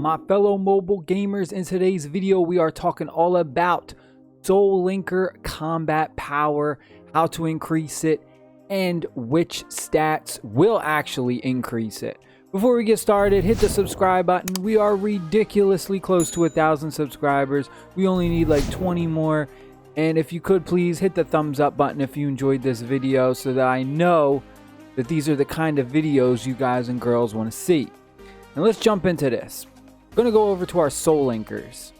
my fellow mobile gamers? In today's video we are talking all about Soul Linker combat power, how to increase it, and which stats will actually increase it. Before we get started, hit the subscribe button. We are ridiculously close to 1,000 subscribers. We only need like 20 more. And if you could please hit the thumbs up button if you enjoyed this video, so that I know that these are the kind of videos you guys and girls want to see. Now let's jump into this. I'm going to go over to our Soul Linkers.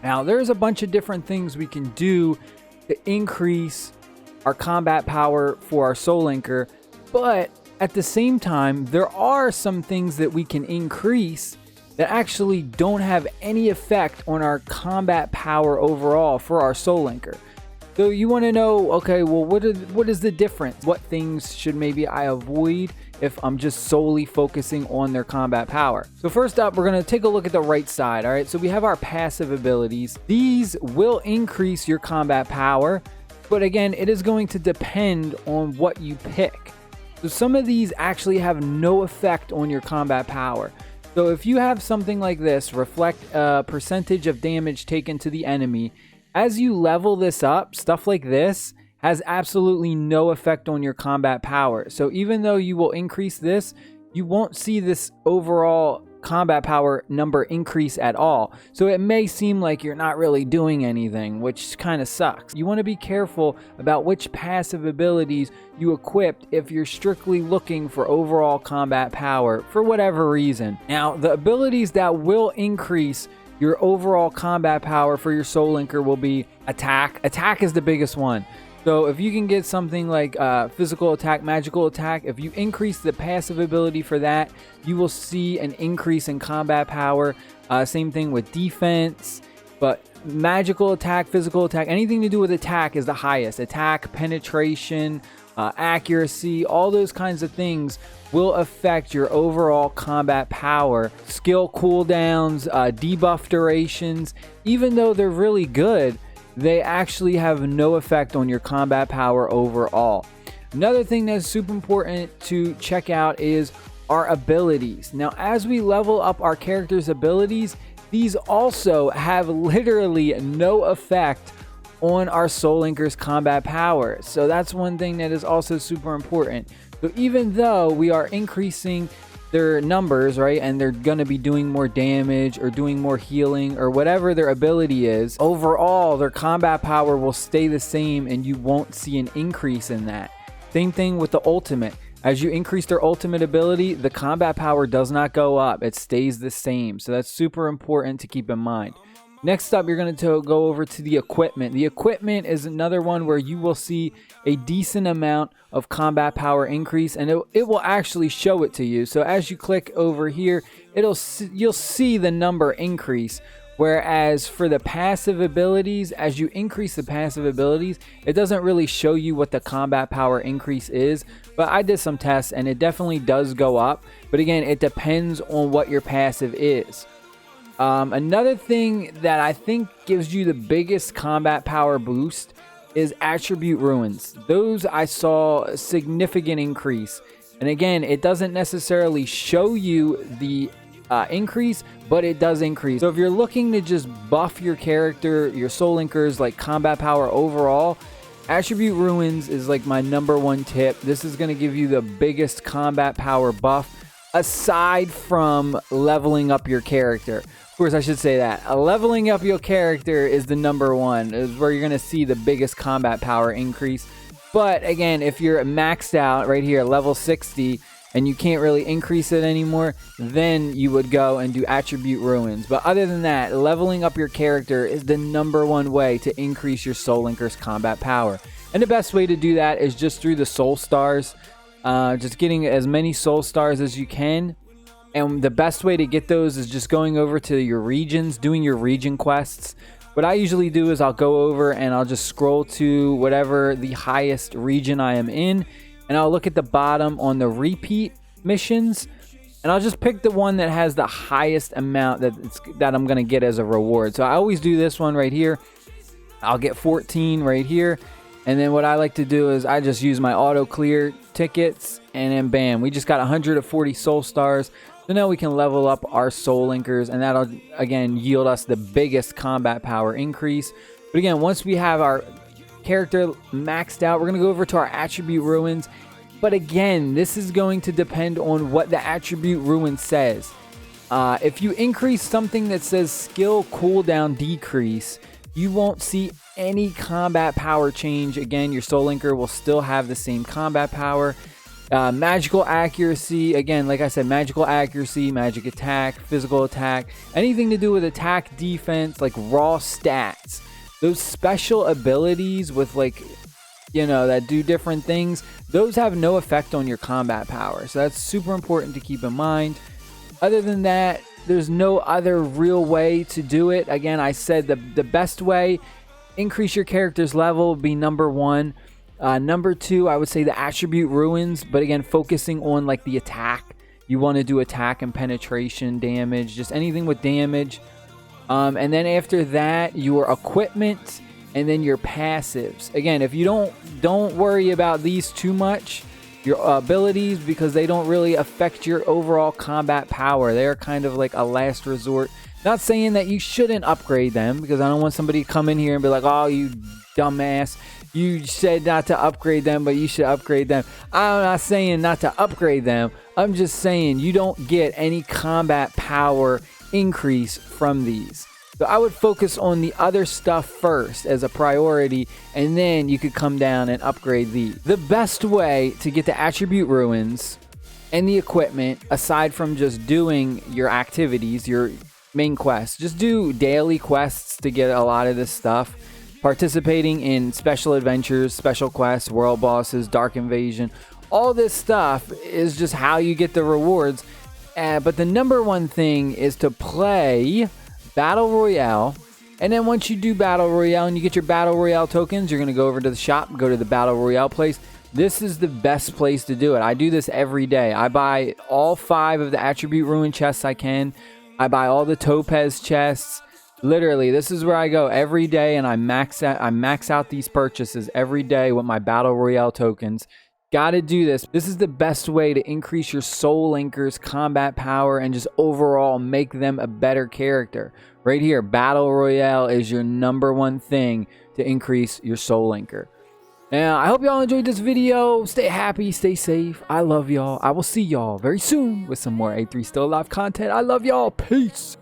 Now there's a bunch of different things we can do to increase our combat power for our Soul Linker, but at the same time there are some things that we can increase that actually don't have any effect on our combat power overall for our Soul Linker. So you want to know, okay, well, what is the difference? What things should maybe I avoid if I'm just solely focusing on their combat power? So first up, we're going to take a look at the right side. All right, so we have our passive abilities. These will increase your combat power, but again, it is going to depend on what you pick. So some of these actually have no effect on your combat power. So if you have something like this, reflect a percentage of damage taken to the enemy, as you level this up, stuff like this has absolutely no effect on your combat power. So even though you will increase this, you won't see this overall combat power number increase at all. So it may seem like you're not really doing anything, which kind of sucks. You want to be careful about which passive abilities you equipped if you're strictly looking for overall combat power for whatever reason. Now, the abilities that will increase your overall combat power for your Soul Linker will be attack. Attack is the biggest one. So if you can get something like physical attack, magical attack, if you increase the passive ability for that, you will see an increase in combat power. Same thing with defense, but magical attack, physical attack, anything to do with attack is the highest. Attack, penetration, accuracy, all those kinds of things will affect your overall combat power. Skill cooldowns, debuff durations, even though they're really good, they actually have no effect on your combat power overall. Another thing that's super important to check out is our abilities. Now, as we level up our character's abilities, these also have literally no effect on our Soul Linker's combat power. So that's one thing that is also super important. So even though we are increasing their numbers, right, and they're going to be doing more damage or doing more healing or whatever their ability is, overall their combat power will stay the same and you won't see an increase in that. Same thing with the ultimate. As you increase their ultimate ability, the combat power does not go up. It stays the same. So that's super important to keep in mind. Next up, you're going to go over to the equipment. The equipment is another one where you will see a decent amount of combat power increase, and it will actually show it to you. So as you click over here, you'll see the number increase. Whereas for the passive abilities, as you increase the passive abilities, it doesn't really show you what the combat power increase is. But I did some tests and it definitely does go up. But again, it depends on what your passive is. Another thing that I think gives you the biggest combat power boost is attribute ruins. Those I saw a significant increase. And again, it doesn't necessarily show you the increase, but it does increase. So if you're looking to just buff your character, your Soul Linkers, like combat power overall, attribute ruins is like my #1 tip. This is going to give you the biggest combat power buff aside from leveling up your character. Of course, I should say that. Leveling up your character is the #1, is where you're going to see the biggest combat power increase. But again, if you're maxed out right here, level 60, and you can't really increase it anymore, then you would go and do attribute ruins. But other than that, leveling up your character is the #1 way to increase your Soul Linker's combat power. And the best way to do that is just through the Soul Stars. Just getting as many Soul Stars as you can. And the best way to get those is just going over to your regions, doing your region quests. What I usually do is I'll go over and I'll just scroll to whatever the highest region I am in, and I'll look at the bottom on the repeat missions, and I'll just pick the one that has the highest amount that I'm going to get as a reward. So I always do this one right here. I'll get 14 right here. And then what I like to do is I just use my auto clear tickets, and then bam, we just got 140 soul stars. So now we can level up our soul linkers, and that'll again yield us the biggest combat power increase. But again, once we have our character maxed out, we're going to go over to our attribute ruins. But again, this is going to depend on what the attribute ruin says. If you increase something that says skill cooldown decrease, you won't see any combat power change. Again, your soul linker will still have the same combat power. Magical accuracy, again, like I said, magical accuracy, magic attack, physical attack, anything to do with attack, defense, like raw stats. Those special abilities with, like, you know, that do different things, those have no effect on your combat power. So that's super important to keep in mind. Other than that, there's no other real way to do it. Again, I said the best way, increase your character's level, be number one. Number two, I would say the attribute ruins, but again, focusing on like the attack. You want to do attack and penetration damage, just anything with damage. And then after that, your equipment, and then your passives. Again, if you don't worry about these too much, your abilities, because they don't really affect your overall combat power. They're kind of like a last resort. Not saying that you shouldn't upgrade them, because I don't want somebody to come in here and be like, oh, you dumbass, you said not to upgrade them, but you should upgrade them. I'm not saying not to upgrade them. I'm just saying you don't get any combat power increase from these. So I would focus on the other stuff first as a priority, and then you could come down and upgrade these. The best way to get the attribute ruins and the equipment, aside from just doing your activities, your main quests, just do daily quests to get a lot of this stuff. Participating in special adventures, special quests, world bosses, dark invasion, all this stuff is just how you get the rewards. But the number one thing is to play Battle Royale. And then once you do Battle Royale and you get your Battle Royale tokens, you're going to go over to the shop, go to the Battle Royale place. This is the best place to do it. I do this every day. I buy all 5 of the attribute ruin chests I can. I buy all the topaz chests. Literally, this is where I go every day, and I max out these purchases every day with my Battle Royale tokens. Gotta do this. This is the best way to increase your soul linkers, combat power, and just overall make them a better character. Right here, Battle Royale is your number one thing to increase your soul linker. Now, I hope y'all enjoyed this video. Stay happy, stay safe. I love y'all. I will see y'all very soon with some more A3 Still Alive content. I love y'all. Peace.